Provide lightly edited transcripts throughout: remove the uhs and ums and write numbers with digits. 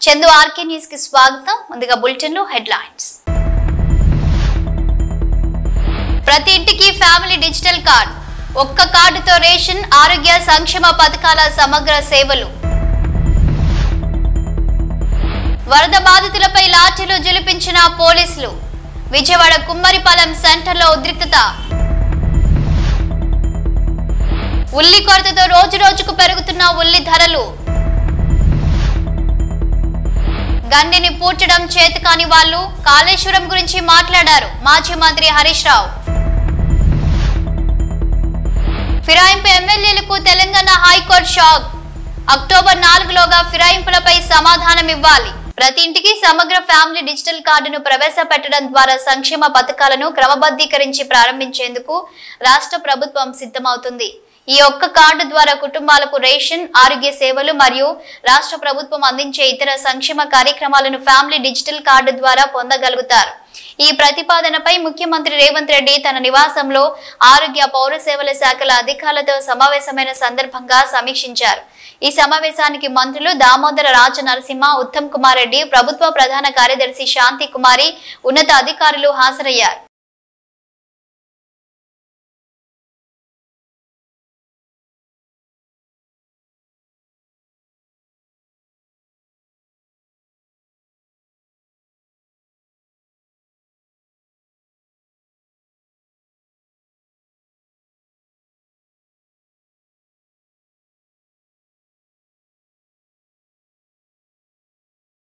Chandu RK news కి స్వాగతం. ముందుగా బులెటిన్ లో హెడ్లైన్స్. ప్రతి ఇంటికి ఫ్యామిలీ డిజిటల్ కార్డ్, ఒక్క కార్డుతో రేషన్, ఆరోగ్య సంక్షేమ పథకాల సమగ్ర సేవలు. వరద బాధితులపై లాఠీలు జులిపించిన పోలీసులు. విజయవాడ కుమ్మరిపాలెం సెంటర్లో ఉద్రిక్తత. ఉల్లి కొరతతో రోజు రోజుకు పెరుగుతున్న ఉల్లి ధరలు. గండిని పూడ్చడం చేతకాని వాళ్లు కాళేశ్వరం గురించి మాట్లాడారు మాజీ మంత్రి హరీష్ రావు. ఫిరాయింపు ఎమ్మెల్యేలకు తెలంగాణ హైకోర్టు షాక్. అక్టోబర్ 4లోగా ఫిరాయింపులపై సమాధానం ఇవ్వాలి. ప్రతి ఇంటికి సమగ్ర ఫ్యామిలీ డిజిటల్ కార్డును ప్రవేశపెట్టడం ద్వారా సంక్షేమ పథకాలను క్రమబద్ధీకరించి ప్రారంభించేందుకు రాష్ట్ర ప్రభుత్వం సిద్ధమవుతుంది. ఈ ఒక్క కార్డు ద్వారా కుటుంబాలకు రేషన్, ఆరోగ్య సేవలు మరియు రాష్ట్ర ప్రభుత్వం అందించే ఇతర సంక్షేమ కార్యక్రమాలను ఫ్యామిలీ డిజిటల్ కార్డు ద్వారా పొందగలుగుతారు. ఈ ప్రతిపాదనపై ముఖ్యమంత్రి రేవంత్ రెడ్డి తన నివాసంలో ఆరోగ్య పౌర సేవల శాఖల అధికారులతో సమావేశమైన సందర్భంగా సమీక్షించారు. ఈ సమావేశానికి మంత్రులు దామోదర రాజ నరసింహ, ఉత్తమ్ కుమార్ రెడ్డి, ప్రభుత్వ ప్రధాన కార్యదర్శి శాంతి కుమారి, ఉన్నత అధికారులు హాజరయ్యారు.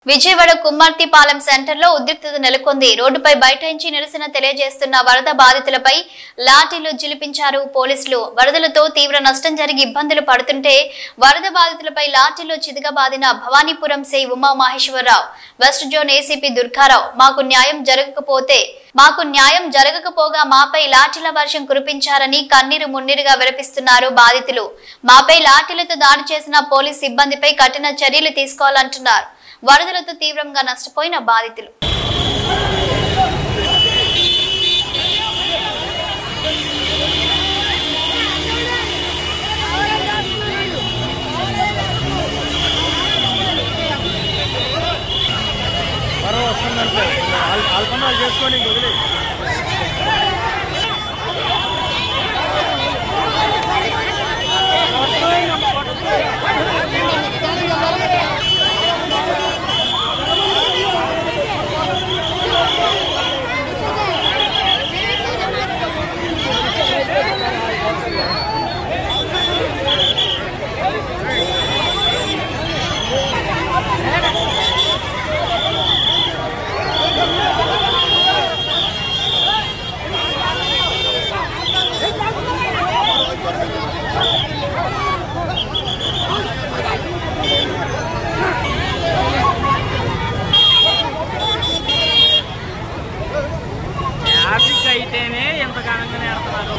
విజయవాడ కుమ్మర్తిపాలెం సెంటర్లో ఉద్రిక్తత నెలకొంది. రోడ్డుపై బైఠాయించి నిరసన తెలియజేస్తున్న వరద బాధితులపై లాఠీలు జిలిపించారు పోలీసులు. వరదలతో తీవ్ర నష్టం జరిగి ఇబ్బందులు పడుతుంటే వరద బాధితులపై లాఠీలు చితకబాదిన Bhavanipuram SI Uma Maheswara Rao, west zone ACP Durga Rao, మాకు న్యాయం జరగకపోగా మాపై లాఠీల వర్షం కురిపించారని కన్నీరు మున్నీరుగా విలపిస్తున్నారు బాధితులు. మాపై లాఠీలతో దాడి చేసిన పోలీస్ సిబ్బందిపై కఠిన చర్యలు తీసుకోవాలంటున్నారు వరదలతో తీవ్రంగా నష్టపోయిన బాధితులు. అయితేనే ఎంత ఘనంగానే ఆడుతున్నారు.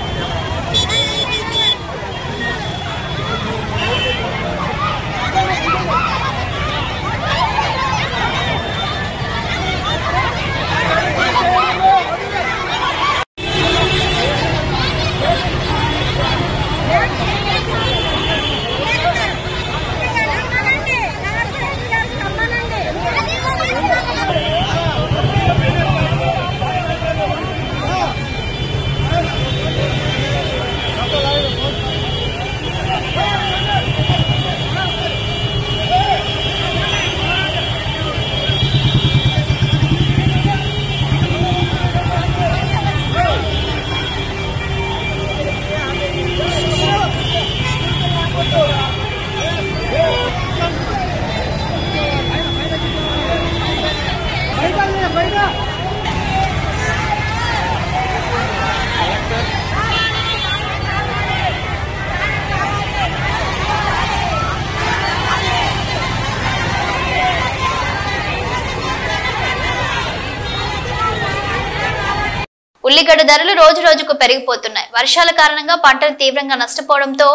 ఉల్లిగడ్డ ధరలు రోజు రోజుకు పెరిగిపోతున్నాయి. వర్షాల కారణంగా పంటలు తీవ్రంగా నష్టపోవడంతో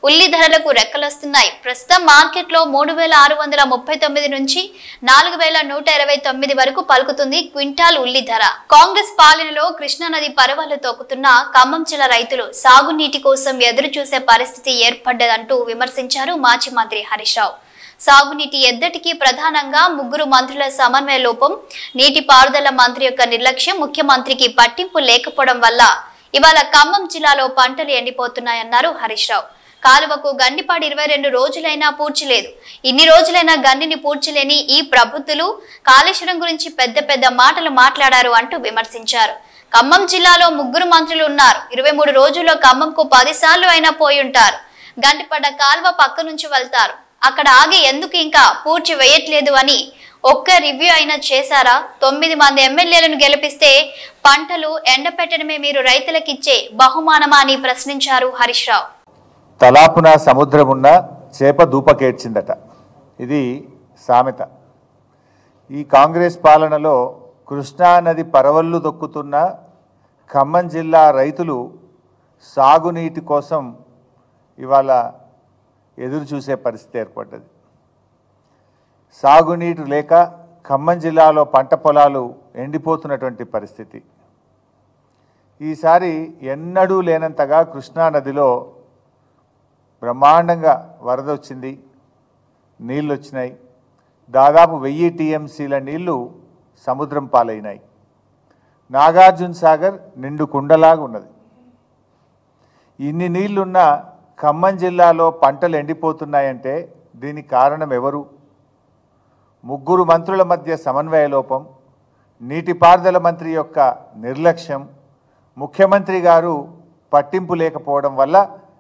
ఉల్లి ధరలకు రెక్కలొస్తున్నాయి. ప్రస్తుతం మార్కెట్లో 3639 నుంచి 4129 వరకు పలుకుతుంది క్వింటాల్ ఉల్లి ధర. కాంగ్రెస్ పాలనలో కృష్ణానది పరవళ్లు తొక్కుతున్న ఖమ్మం జిల్లా రైతులు సాగునీటి కోసం ఎదురు చూసే పరిస్థితి ఏర్పడ్డదంటూ విమర్శించారు మాజీ మంత్రి హరీష్ రావు. సాగునీటి ఎద్దటికి ప్రధానంగా ముగ్గురు మంత్రుల సమన్వయ లోపం, నీటిపారుదల మంత్రి యొక్క నిర్లక్ష్యం, ముఖ్యమంత్రికి పట్టింపు లేకపోవడం వల్ల ఇవాళ ఖమ్మం జిల్లాలో పంటలు ఎండిపోతున్నాయన్నారు హరీష్ రావు. కాలువకు గండిపాడి 22 రోజులైనా పూడ్చలేదు. ఇన్ని రోజులైనా గండిని పూడ్చలేని ఈ ప్రభుత్వాలు కాళేశ్వరం గురించి పెద్ద పెద్ద మాటలు మాట్లాడారు అంటూ విమర్శించారు. ఖమ్మం జిల్లాలో ముగ్గురు మంత్రులు ఉన్నారు. 23 రోజుల్లో ఖమ్మంకు 10 సార్లు అయినా పోయి ఉంటారు. గండిపడ్డ కాలువ పక్క నుంచి వెళ్తారు. అక్కడ ఆగి ఎందుకు ఇంకా పూడ్చి వేయట్లేదు అని ఒక్క రివ్యూ అయినా చేశారా? 9 మంది ఎమ్మెల్యేలను గెలిపిస్తే పంటలు ఎండపెట్టడమే మీరు రైతులకిచ్చే బహుమానమా అని ప్రశ్నించారు హరీష్ రావు. తలాపున సముద్రమున్న చేప దూపకేడ్చిందట. ఇది సామెత. ఈ కాంగ్రెస్ పాలనలో కృష్ణా నది పరవళ్ళు దొక్కుతున్న ఖమ్మం జిల్లా రైతులు సాగునీటి కోసం ఇవాళ ఎదురు చూసే పరిస్థితి ఏర్పడ్డది. సాగునీరు లేక ఖమ్మం జిల్లాలో పంట పొలాలు ఎండిపోతున్నటువంటి పరిస్థితి. ఈసారి ఎన్నడూ లేనంతగా కృష్ణా నదిలో బ్రహ్మాండంగా వరద వచ్చింది, నీళ్ళు వచ్చినాయి. దాదాపు 1000 టీఎంసీల నీళ్లు సముద్రం పాలైనాయి. నాగార్జున సాగర్ నిండు కుండలాగా ఉన్నది. ఇన్ని నీళ్లున్న ఖమ్మం జిల్లాలో పంటలు ఎండిపోతున్నాయంటే దీనికి కారణం ఎవరు? ముగ్గురు మంత్రుల మధ్య సమన్వయ లోపం, నీటిపారుదల మంత్రి యొక్క నిర్లక్ష్యం, ముఖ్యమంత్రి గారు పట్టింపు లేకపోవడం వల్ల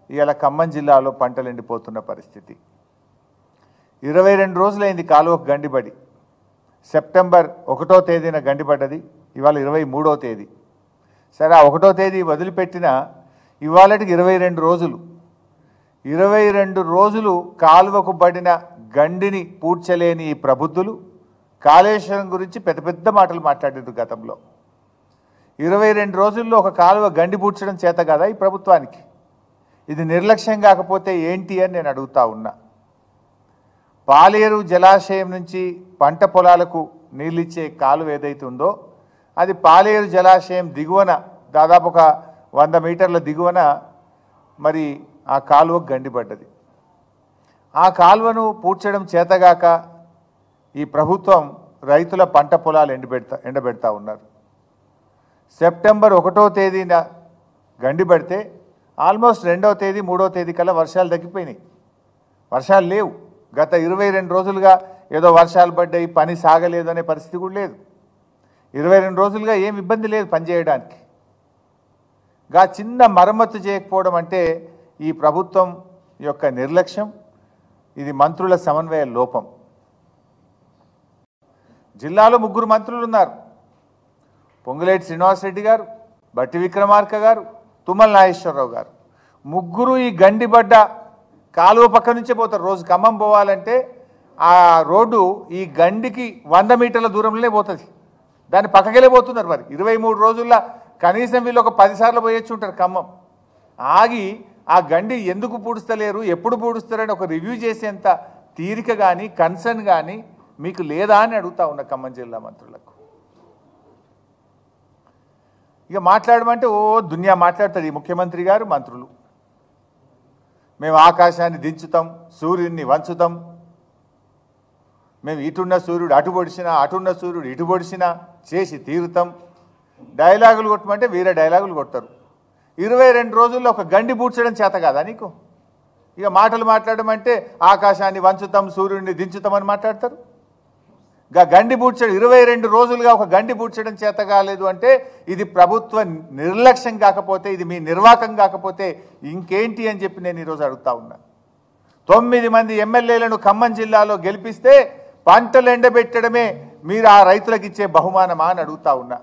ఇవాళ ఖమ్మం జిల్లాలో పంటలు ఎండిపోతున్న పరిస్థితి. 22 రోజులైంది కాలువకు గండిపడి. సెప్టెంబర్ 1వ తేదీన గండిపడ్డది. ఇవాళ 23వ తేదీ. సరే, ఆ 1వ తేదీ వదిలిపెట్టిన ఇవాళకి 22 రోజులు. 22 రోజులు కాలువకు పడిన గండిని పూడ్చలేని ఈ ప్రబుద్ధులు కాళేశ్వరం గురించి పెద్ద పెద్ద మాటలు మాట్లాడారు గతంలో. 22 రోజుల్లో ఒక కాలువ గండి పూడ్చడం చేత కదా ఈ ప్రభుత్వానికి? ఇది నిర్లక్ష్యం కాకపోతే ఏంటి అని నేను అడుగుతా ఉన్నా. పాలేరు జలాశయం నుంచి పంట పొలాలకు నీళ్ళిచ్చే కాలువ ఏదైతే ఉందో అది పాలేరు జలాశయం దిగువన దాదాపు ఒక 100 మీటర్ల దిగువన మరి ఆ కాలువకు గండిపడ్డది. ఆ కాలువను పూడ్చడం చేతగాక ఈ ప్రభుత్వం రైతుల పంట పొలాలు ఎండబెడతా ఉన్నారు. సెప్టెంబర్ 1వ తేదీన గండిపడితే ఆల్మోస్ట్ 2వ తేదీ 3వ తేదీ కల్లా వర్షాలు తగ్గిపోయినాయి. వర్షాలు లేవు. గత 22 రోజులుగా ఏదో వర్షాలు పడ్డాయి, పని సాగలేదు అనే పరిస్థితి కూడా లేదు. 22 రోజులుగా ఏం ఇబ్బంది లేదు పనిచేయడానికి. చిన్న మరమ్మతు చేయకపోవడం అంటే ఈ ప్రభుత్వం యొక్క నిర్లక్ష్యం, ఇది మంత్రుల సమన్వయ లోపం. జిల్లాలో ముగ్గురు మంత్రులు ఉన్నారు. పొంగులేటి శ్రీనివాసరెడ్డి గారు, బట్టి విక్రమార్క గారు, తుమ్మల నాగేశ్వరరావు గారు. ముగ్గురు ఈ గండిపడ్డ కాలువ పక్క నుంచే పోతారు. రోజు ఖమ్మం పోవాలంటే ఆ రోడ్డు ఈ గండికి 100 మీటర్ల దూరంలోనే పోతుంది. దాన్ని పక్కకెళ్ళే పోతున్నారు. మరి 23 రోజుల్లో కనీసం వీళ్ళు ఒక 10 సార్లు పోయొచ్చు ఉంటారు ఖమ్మం. ఆగి ఆ గండి ఎందుకు పూడుస్తలేరు, ఎప్పుడు పూడుస్తారని ఒక రివ్యూ చేసేంత తీరిక కానీ కన్సర్న్ కానీ మీకు లేదా అని అడుగుతా ఉన్న ఖమ్మం జిల్లా మంత్రులకు. ఇక మాట్లాడమంటే దునియా మాట్లాడతారు ఈ ముఖ్యమంత్రి గారు, మంత్రులు. మేము ఆకాశాన్ని దించుతాం, సూర్యుడిని వంచుతాం, మేము ఇటున్న సూర్యుడు అటు పొడిచినా, అటున్న సూర్యుడు ఇటు పొడిచినా చేసి తీరుతాం. డైలాగులు కొట్టమంటే వీరే డైలాగులు కొడతారు. 22 రోజుల్లో ఒక గండి పూడ్చడం చేత కాదా నీకు? ఇక మాటలు మాట్లాడమంటే ఆకాశాన్ని వంచుతాం, సూర్యుడిని దించుతామని మాట్లాడతారు. గండి పూడ్చడం 22 రోజులుగా ఒక గండి పూడ్చడం చేత కాలేదు అంటే ఇది ప్రభుత్వ నిర్లక్ష్యం కాకపోతే, ఇది మీ నిర్వాకం కాకపోతే ఇంకేంటి అని చెప్పి నేను ఈరోజు అడుగుతా ఉన్నా. 9 మంది ఎమ్మెల్యేలను ఖమ్మం జిల్లాలో గెలిపిస్తే పంటలు ఎండబెట్టడమే మీరు ఆ రైతులకు ఇచ్చే బహుమానమా అని అడుగుతా ఉన్నా.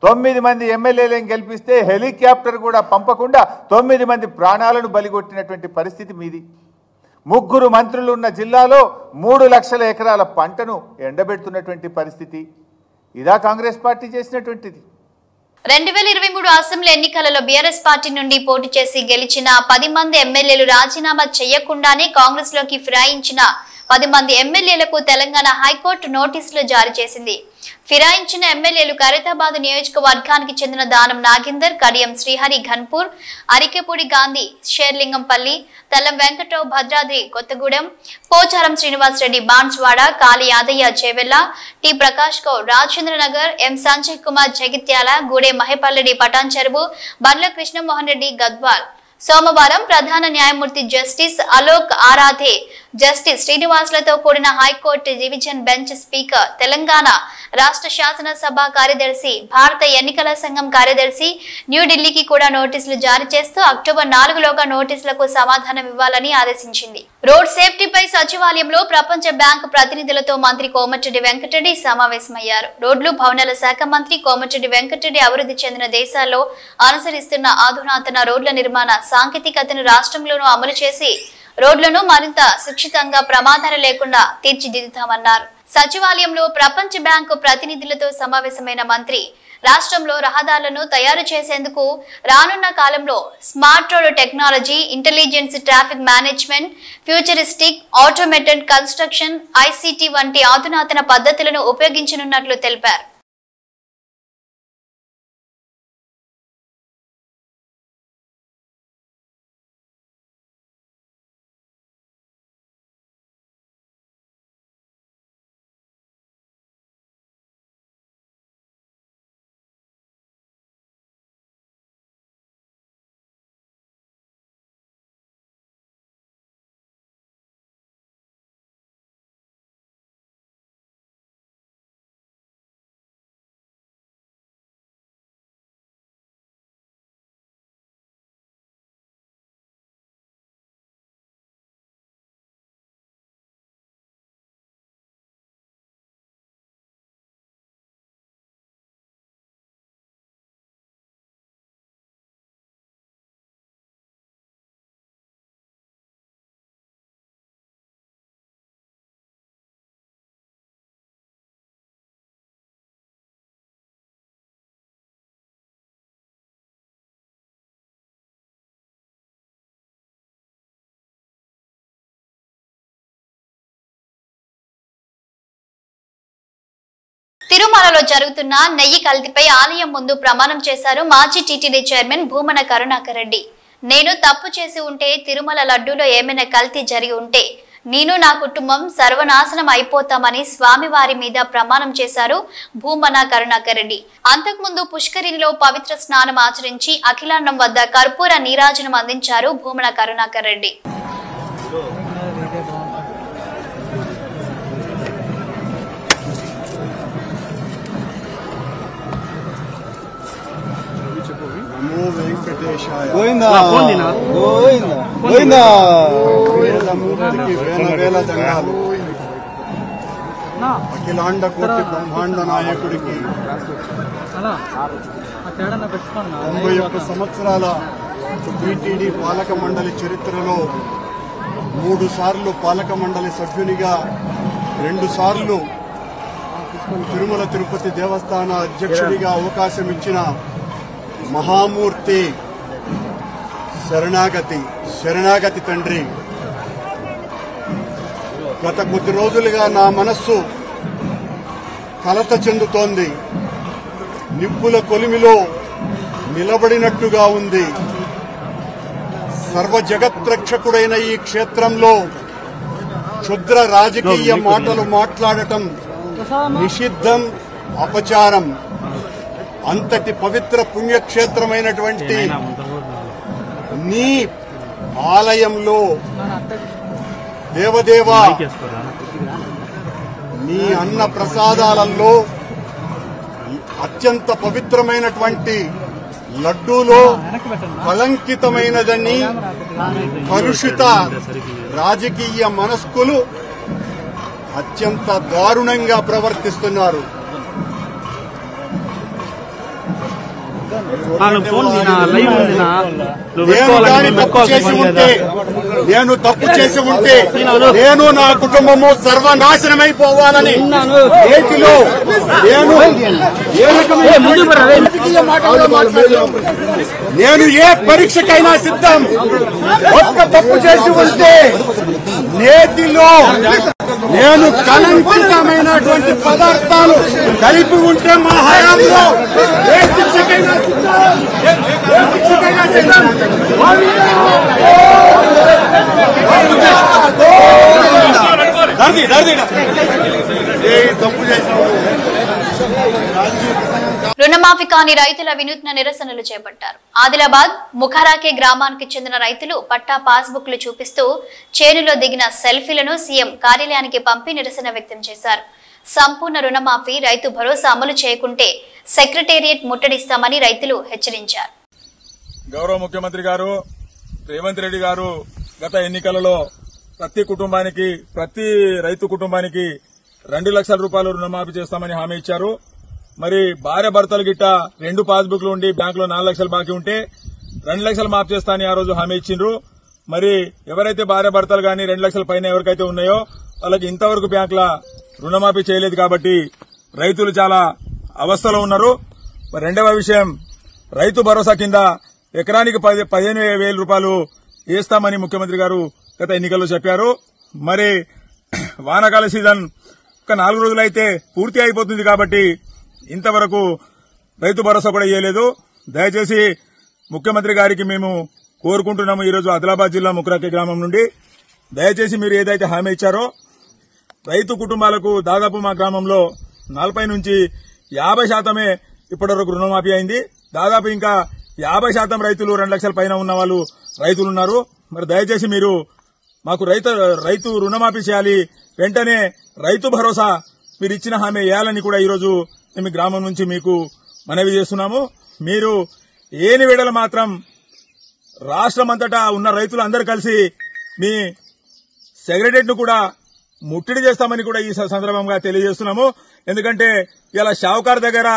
9 మంది ఎమ్మెల్యేలను గెలిపిస్తే హెలికాప్టర్ కూడా పంపకుండా 9 మంది ప్రాణాలను బలిగొట్టినటువంటి పరిస్థితి మీది. ముగ్గురు మంత్రులు ఉన్న జిల్లాలో 3 లక్షల ఎకరాల పంటను ఎండబెడుతున్నటువంటి పరిస్థితి. ఇదా కాంగ్రెస్ పార్టీ చేసినటువంటిది? 2023 అసెంబ్లీ ఎన్నికలలో బీఆర్ఎస్ పార్టీ నుండి పోటీ చేసి గెలిచిన 10 మంది ఎమ్మెల్యేలు రాజీనామా చేయకుండానే కాంగ్రెస్ లోకి ఫిరాయించిన 10 మంది ఎమ్మెల్యేలకు తెలంగాణ హైకోర్టు నోటీసులు జారీ చేసింది. ఫిరాయించిన ఎమ్మెల్యేలు ఖైరతాబాద్ నియోజకవర్గానికి చెందిన దానం నాగేందర్, కడియం శ్రీహరి ఘన్పూర్, అరికెపూడి గాంధీ షేర్లింగంపల్లి, తెల్లం వెంకట్రావు భద్రాద్రి కొత్తగూడెం, పోచారం శ్రీనివాసరెడ్డి బాన్స్వాడ, కాళీ యాదయ్య చేవెళ్ల, టి ప్రకాష్ గౌడ్ రాజేంద్రనగర్, ఎం సంజయ్ కుమార్ జగిత్యాల, గూడే మహేపల్రెడ్డి పటాన్ చెరువు, బండ్ల కృష్ణమోహన్ రెడ్డి గద్వాల్. సోమవారం ప్రధాన న్యాయమూర్తి జస్టిస్ అలోక్ ఆరాధే, జస్టిస్ శ్రీనివాసులతో కూడిన high court division bench speaker, Telangana రాష్ట్ర శాసనసభ కార్యదర్శి, భారత ఎన్నికల సంఘం కార్యదర్శి న్యూఢిల్లీకి కూడా నోటీసులు జారీ చేస్తూ అక్టోబర్ 4లోగా నోటీసులకు సమాధానం ఇవ్వాలని ఆదేశించింది. రోడ్ సేఫ్టీపై సచివాలయంలో ప్రపంచ బ్యాంకు ప్రతినిధులతో మంత్రి కోమటిరెడ్డి వెంకటరెడ్డి సమావేశమయ్యారు. రోడ్లు భవనాల శాఖ మంత్రి కోమటిరెడ్డి వెంకటరెడ్డి అభివృద్ధి చెందిన దేశాల్లో అనుసరిస్తున్న అధునాతన రోడ్ల నిర్మాణ సాంకేతికతను రాష్ట్రంలోనూ అమలు చేసి రోడ్లను మరింత సురక్షితంగా ప్రమాదాలు లేకుండా తీర్చిదిద్దుతామన్నారు. సచివాలయంలో ప్రపంచ బ్యాంకు ప్రతినిధులతో సమావేశమైన మంత్రి రాష్ట్రంలో రహదారులను తయారు చేసేందుకు రానున్న కాలంలో smart road technology, intelligence traffic management, futuristic automated construction, ICT వంటి అధునాతన పద్ధతులను ఉపయోగించనున్నట్లు తెలిపారు. తిరుమలలో జరుగుతున్న నెయ్యి కల్తీపై ఆలయం ముందు ప్రమాణం చేశారు మాజీ టీటీడీ చైర్మన్ భూమన కరుణాకర్ రెడ్డి. నేను తప్పు చేసి ఉంటే, తిరుమల లడ్డూలో ఏమైనా కల్తీ జరిగి ఉంటే నేను, నా కుటుంబం సర్వనాశనం అయిపోతామని స్వామివారి మీద ప్రమాణం చేశారు భూమన కరుణాకర్ రెడ్డి. అంతకుముందు పుష్కరిణిలో పవిత్ర స్నానం ఆచరించి అఖిలాండం వద్ద కర్పూర నీరాజనం అందించారు భూమన కరుణాకర్ రెడ్డి. అఖిలాండ కోటి బ్రహ్మాండ నాయకుడికి 91 సంవత్సరాల టీటీడీ పాలక మండలి చరిత్రలో 3 సార్లు పాలక మండలి సభ్యునిగా, 2 సార్లు తిరుమల తిరుపతి దేవస్థాన అధ్యక్షుడిగా అవకాశం ఇచ్చిన మహామూర్తి శరణాగతి తండ్రి, గత కొద్ది రోజులుగా నా మనస్సు కలత చెందుతోంది. నిప్పుల కొలిమిలో నిలబడినట్టుగా ఉంది. సర్వ జగత్రక్షకుడైన ఈ క్షేత్రంలో క్షుద్ర రాజకీయ మాటలు మాట్లాడటం నిషిద్ధం, అపచారం. అంతటి పవిత్ర పుణ్యక్షేత్రమైనటువంటి నీ ఆలయంలో దేవదేవా, నీ అన్న ప్రసాదాలలో అత్యంత పవిత్రమైనటువంటి లడ్డూలో కళంకితమైనదని కలుషిత రాజకీయ మనస్కులు అత్యంత దారుణంగా ప్రవర్తిస్తున్నారు. నేను తప్పు చేసి ఉంటే నేను, నా కుటుంబము సర్వనాశనమైపోవాలని ఏటిలో నేను ఏ పరీక్షకైనా సిద్ధం. ఒక్క తప్పు చేసి ఉంటే నేతిలో నేను కలంకితమైనటువంటి పదార్థాలు కలిపి ఉంటే మా హయాంలో ఏ శిక్షకైనా తప్పు చేసిన రుణమాఫీ కాని రైతుల వినూత్న నిరసనలు చేపట్టారు. ఆదిలాబాద్ ముఖరాకే గ్రామానికి చెందిన రైతులు పట్టా పాస్బుక్లు చూపిస్తూ చేనులో దిగిన సెల్ఫీలను సీఎం కార్యాలయానికి పంపి నిరసన వ్యక్తం చేశారు. సంపూర్ణ రుణమాఫీ, రైతు భరోసా అమలు చేయకుంటే సెక్రటేరియట్ ముట్టడిస్తామని రైతులు హెచ్చరించారు. గౌరవ ముఖ్యమంత్రి గారు రేవంత్ రెడ్డి గారు గత ఎన్నికలలో ప్రతి రైతు కుటుంబానికి 2 లక్షల రూపాయలు రుణమాఫీ చేస్తామని హామీ ఇచ్చారు. మరి భార్య భర్తలు గిట్ట 2 పాస్బుక్లు ఉండి బ్యాంకులో 4 లక్షలు బాకీ ఉంటే 2 లక్షలు మాఫ్ చేస్తానని ఆ రోజు హామీ ఇచ్చిండ్రు. మరి ఎవరైతే భార్య భర్తలు గాని 2 లక్షల పైన ఎవరికైతే ఉన్నాయో వాళ్ళకి ఇంతవరకు బ్యాంకుల రుణమాఫీ చేయలేదు కాబట్టి రైతులు చాలా అవస్థలో ఉన్నారు. రెండవ విషయం, రైతు భరోసా కింద ఎకరానికి 15,000 రూపాయలు వేస్తామని ముఖ్యమంత్రి గారు గత ఎన్నికల్లో చెప్పారు. మరి వానాకాల సీజన్ ఒక 4 రోజులైతే పూర్తి అయిపోతుంది కాబట్టి ఇంతవరకు రైతు భరోసా కూడా ఇవ్వలేదు. దయచేసి ముఖ్యమంత్రి గారికి మేము కోరుకుంటున్నాము. ఈరోజు ఆదిలాబాద్ జిల్లా ముఖరాకే గ్రామం నుండి దయచేసి మీరు ఏదైతే హామీ ఇచ్చారో రైతు కుటుంబాలకు దాదాపు మా గ్రామంలో 40 నుంచి 50% ఇప్పటివరకు రుణమాఫీ అయింది. దాదాపు ఇంకా 50% రైతులు 2 లక్షల పైన ఉన్న వాళ్ళు రైతులున్నారు. మరి దయచేసి మీరు మాకు రైతు రుణమాఫీ చేయాలి. వెంటనే రైతు భరోసా మీరు ఇచ్చిన హామీ వేయాలని కూడా ఈరోజు మేము గ్రామం నుంచి మీకు మనవి చేస్తున్నాము. మీరు ఏని వేళల మాత్రం రాష్ట్రమంతటా ఉన్న రైతులు అందరూ కలిసి మీ సెక్రటేరియట్ ను కూడా ముట్టడి చేస్తామని కూడా ఈ సందర్భంగా తెలియజేస్తున్నాము. ఎందుకంటే ఇలా షావుకార్ దగ్గర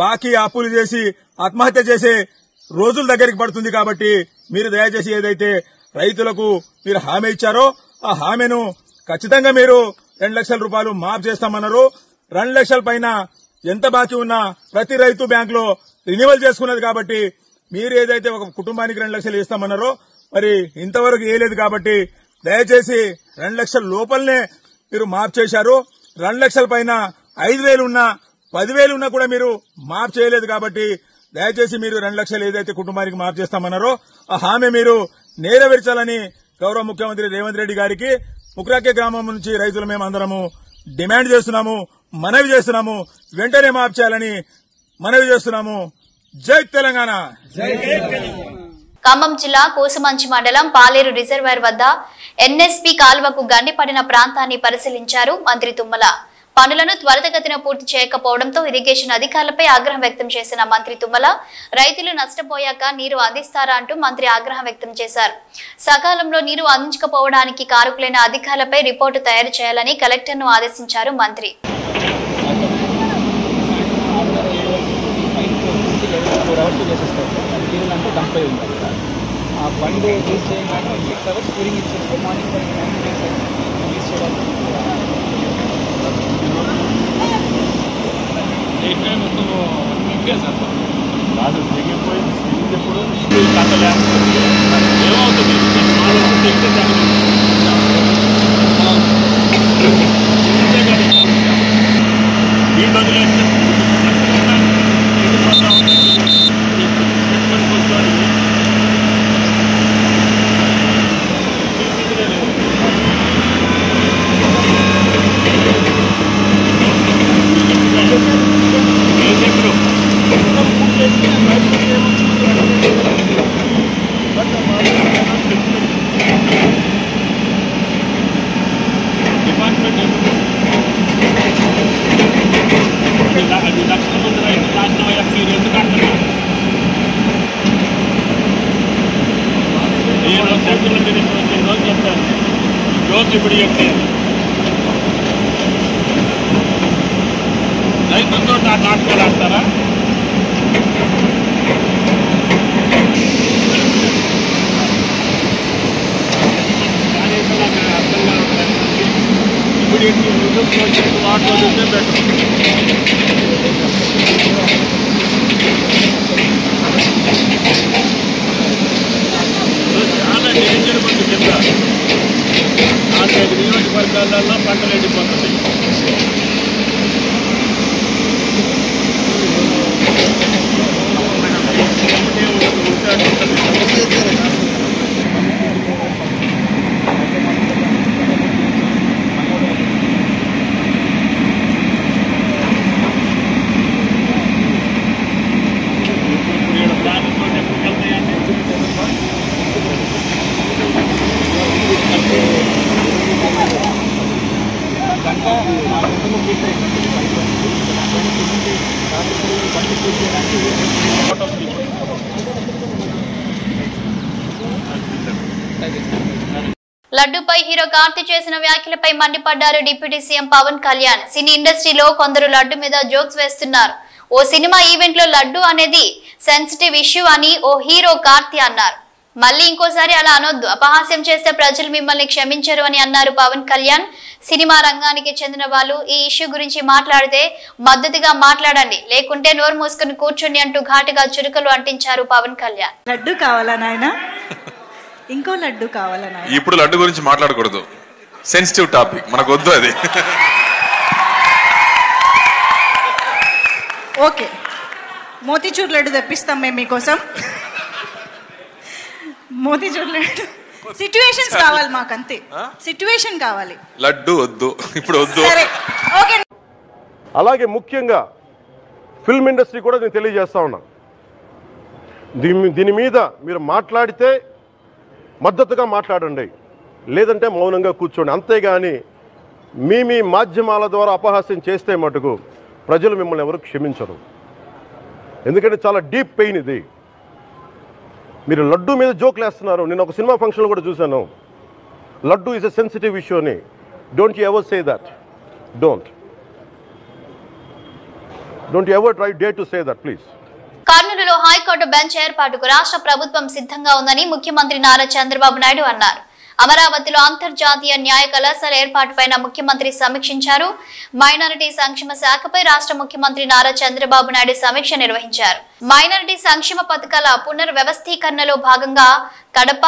బాకీ అప్పులు చేసి ఆత్మహత్య చేసే రోజుల దగ్గరికి పడుతుంది. కాబట్టి మీరు దయచేసి ఏదైతే రైతులకు మీరు హామీ ఇచ్చారో ఆ హామీను ఖచ్చితంగా మీరు 2 లక్షల రూపాయలు మాఫ్ చేస్తామన్నారు. 2 లక్షల పైన ఎంత బాకీ ఉన్నా ప్రతి రైతు బ్యాంకులో రినివల్ చేసుకున్నది కాబట్టి మీరు ఏదైతే ఒక కుటుంబానికి 2 లక్షలు ఇస్తామన్నారో మరి ఇంతవరకు వేయలేదు. కాబట్టి దయచేసి 2 లక్షల లోపలనే మీరు మాఫ్ చేశారు. 2 లక్షల పైన 5,000 ఉన్నా 10,000 ఉన్నా కూడా మీరు మాఫ్ చేయలేదు. కాబట్టి దయచేసి మీరు 2 లక్షలు ఏదైతే కుటుంబానికి మాఫ్ చేస్తామన్నారో ఆ హామీ మీరు నెరవేర్చాలని గౌరవ ముఖ్యమంత్రి రేవంత్ రెడ్డి గారికి ముఖరాకే గ్రామం నుంచి రైతులు మేము అందరము డిమాండ్ చేస్తున్నాము, మనవి చేస్తున్నాము. వెంటనే మాఫ్ చేయాలని మనవి చేస్తున్నాము. జై తెలంగాణ. ఖమ్మం జిల్లా కూసుమంచి మండలం పాలేరు రిజర్వాయర్ వద్ద ఎన్ఎస్పీ కాల్వకు గండిపడిన ప్రాంతాన్ని పరిశీలించారు మంత్రి తుమ్మల. పనులను త్వరితగతిన పూర్తి చేయకపోవడంతో ఇరిగేషన్ అధికారులపై ఆగ్రహం వ్యక్తం చేసిన మంత్రి తుమ్మల రైతులు నష్టపోయాక నీరు అందిస్తారా అంటూ మంత్రి ఆగ్రహం వ్యక్తం చేశారు. సకాలంలో నీరు అందించకపోవడానికి కారకులైన అధికారులపై రిపోర్టు తయారు చేయాలని కలెక్టర్ను ఆదేశించారు మంత్రి. రైతులతో నాటకాలు ఆడతారా? చాలా డేంజర్ ఉంది కింద 4-5 నియోజకవర్గాల్లో నెలల్లో పంటలు ఎండిపోతుంది. లడ్డూపై హీరో కార్తీ చేసిన వ్యాఖ్యలపై మండిపడ్డారు డిప్యూటీ సీఎం పవన్ కళ్యాణ్. సినీ ఇండస్ట్రీలో కొందరు లడ్డు మీద జోక్స్ వేస్తున్నారు. ఓ సినిమా ఈవెంట్ లో లడ్డు అనేది సెన్సిటివ్ ఇష్యూ అని ఓ హీరో కార్తీ అన్నారు. మళ్ళీ ఇంకోసారి అలా అనొద్దు, అపహాస్యం చేస్తే ప్రజలు మిమ్మల్ని క్షమించరు అని అన్నారు పవన్ కళ్యాణ్. సినిమా రంగానికి చెందిన వాళ్ళు ఈ ఇష్యూ గురించి మాట్లాడితే మద్దతుగా మాట్లాడండి, లేకుంటే నోరు మూసుకుని కూర్చోండి అంటూ ఘాటుగా చురుకలు అంటించారు పవన్ కళ్యాణ్. లడ్డు కావాలా నాయనా? ఇంకో లడ్డు కావాలా నాయనా? ఇప్పుడు లడ్డు గురించి మాట్లాడకూడదు, సెన్సిటివ్ టాపిక్, మనకు వద్దు అది. ఓకే, మోతీచూర్ లడ్డు తెప్పిస్తాం మేము మీకోసం. మోతీచూర్ లడ్డు సిచ్యువేషన్స్ కావాలి మాకు, అంతే. సిచ్యువేషన్ కావాలి, లడ్డు వద్దు, ఇప్పుడు వద్దు. సరే ఓకే. అలాగే ముఖ్యంగా ఫిల్మ్ ఇండస్ట్రీ కూడా నేను తెలియజేస్తా ఉన్నా, దీని మీద మీరు మాట్లాడితే మద్దతుగా మాట్లాడండి, లేదంటే మౌనంగా కూర్చోండి. అంతేగాని మీ మాధ్యమాల ద్వారా అపహాస్యం చేస్తే మటుకు ప్రజలు మిమ్మల్ని ఎవరు క్షమించరు. ఎందుకంటే చాలా డీప్ పెయిన్ ఇది. మీరు లడ్డు మీద జోక్లు వేస్తున్నారు. నేను ఒక సినిమా ఫంక్షన్లో కూడా చూశాను, laddu is a sensitive issue అని. Don't you ever say that. Don't you ever try day to say that please. కర్నూలులో హైకోర్టు బెంచ్ ఏర్పాటుకు రాష్ట్ర ప్రభుత్వం సిద్ధంగా ఉందని ముఖ్యమంత్రి నారా చంద్రబాబు నాయుడు అన్నారు. అమరావతిలో అంతర్జాతీయ న్యాయ కళాశాల ఏర్పాటుపైన ముఖ్యమంత్రి సమీక్షించారు. మైనారిటీ సంక్షేమ శాఖపై రాష్ట్ర ముఖ్యమంత్రి నారా చంద్రబాబు నాయుడు సమీక్ష నిర్వహించారు. మైనారిటీ సంక్షేమ పథకాల పునర్వ్యవస్థీకరణలో భాగంగా Kadapa,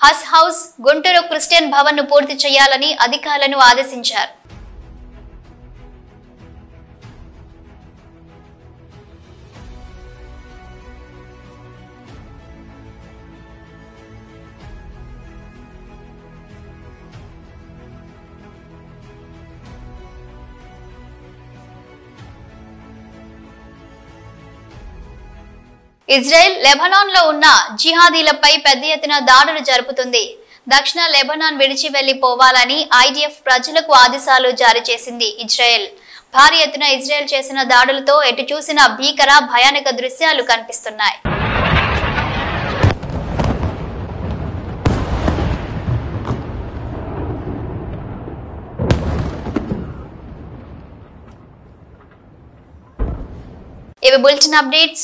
has house, Guntur Christian Bhavan ను పూర్తి చేయాలని అధికారులను ఆదేశించారు. ఇజ్రాయెల్ లెబనాన్ లో ఉన్న జిహాదీలపై పెద్ద ఎత్తున దాడులు జరుపుతుంది. దక్షిణ లెబనాన్ విడిచి వెళ్లిపోవాలని ఐడిఎఫ్ ప్రజలకు ఆదేశాలు జారీ చేసింది. ఇజ్రాయెల్ భారీ ఎత్తున ఇజ్రాయెల్ చేసిన దాడులతో ఎటు చూసిన భీకర భయానక దృశ్యాలు కనిపిస్తున్నాయి. ఇవి బులెటిన్ అప్డేట్స్.